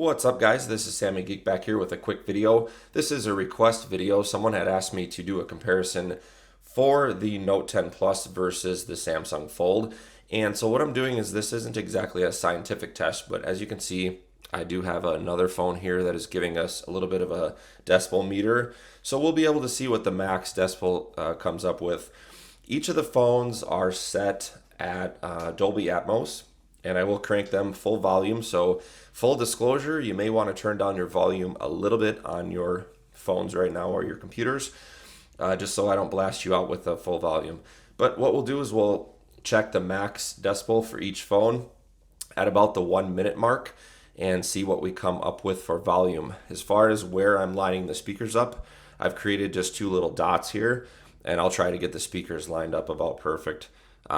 What's up guys, this is SammyGeek back here with a quick video. This is a request video. Someone had asked me to do a comparison for the Note 10 Plus versus the Samsung Fold. And so what I'm doing is, this isn't exactly a scientific test, but as you can see, I do have another phone here that is giving us a little bit of a decibel meter. So we'll be able to see what the max decibel comes up with. Each of the phones are set at Dolby Atmos, and I will crank them full volume. So full disclosure, you may want to turn down your volume a little bit on your phones right now or your computers, just so I don't blast you out with a full volume. But what we'll do is we'll check the max decibel for each phone at about the 1 minute mark and see what we come up with for volume. As far as where I'm lining the speakers up, I've created just two little dots here, and I'll try to get the speakers lined up about perfect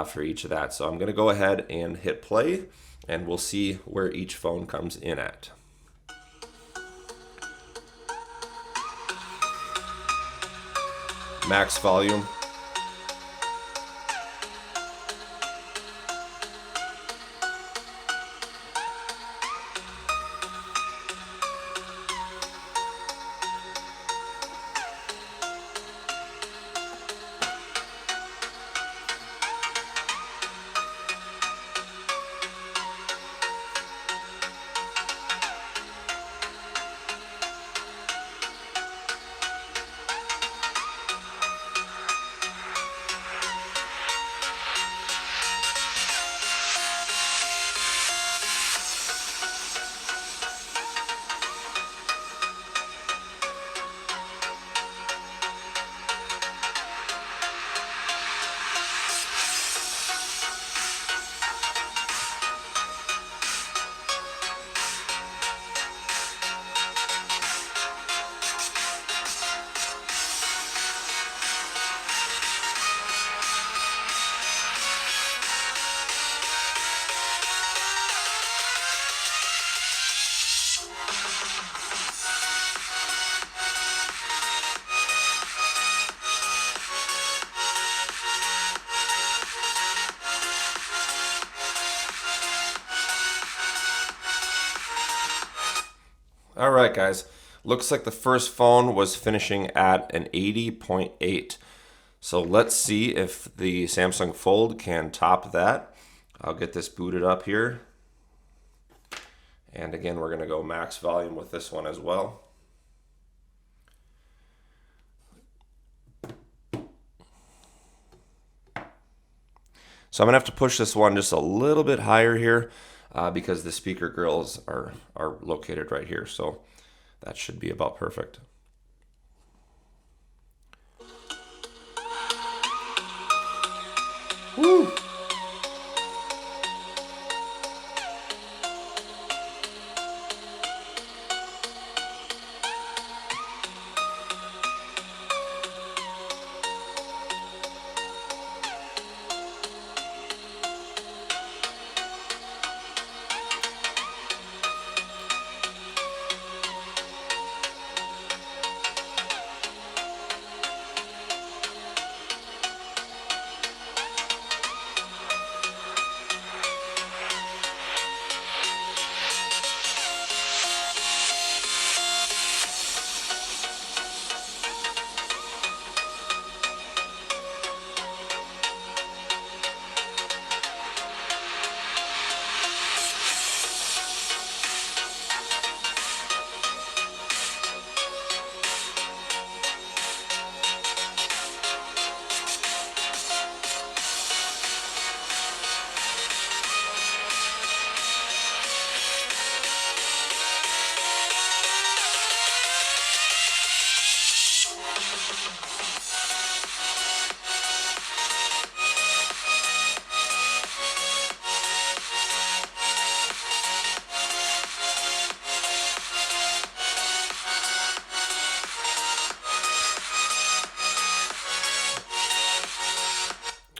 for each of that. So I'm going to go ahead and hit play, and we'll see where each phone comes in at. Max volume. All right, guys, looks like the first phone was finishing at an 80.8. So let's see if the Samsung Fold can top that. I'll get this booted up here. And again, we're going to go max volume with this one as well. So I'm going to have to push this one just a little bit higher here because the speaker grills are located right here. So that should be about perfect. Woo!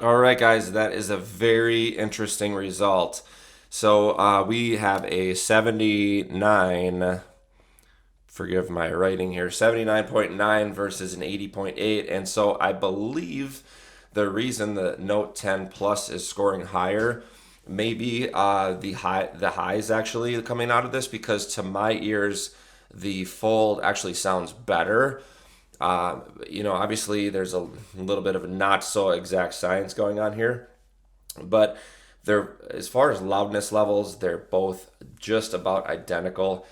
All right, guys, that is a very interesting result. So we have a 79, forgive my writing here, 79.9 versus an 80.8. And so I believe the reason the Note 10 Plus is scoring higher maybe the highs actually coming out of this, because to my ears the Fold actually sounds better. Obviously there's a little bit of a not so exact science going on here, but they're, as far as loudness levels, they're both just about identical.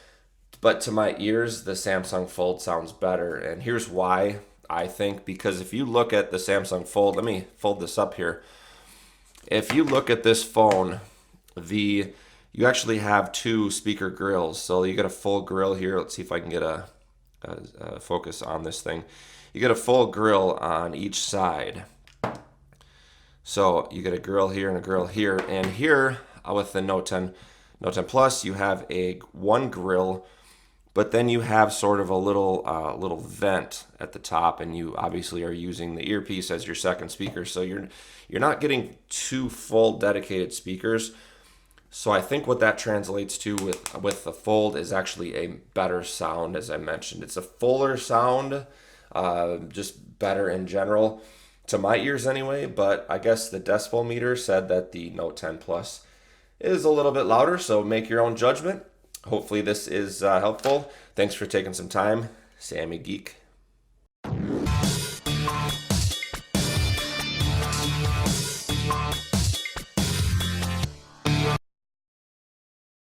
But to my ears, the Samsung Fold sounds better. And here's why, I think, because if you look at the Samsung Fold, let me fold this up here. If you look at this phone, you actually have two speaker grills. So you get a full grill here. Let's see if I can get a focus on this thing. You get a full grill on each side. So you get a grill here and a grill here. And here with the Note 10 Plus, you have one grill, but then you have sort of a little vent at the top, and you obviously are using the earpiece as your second speaker. So you're not getting two full dedicated speakers. So I think what that translates to with the Fold is actually a better sound. As I mentioned, it's a fuller sound, just better in general, to my ears anyway. But I guess the decibel meter said that the Note 10 Plus is a little bit louder, so make your own judgment. Hopefully this is helpful. Thanks for taking some time. SammyGeek.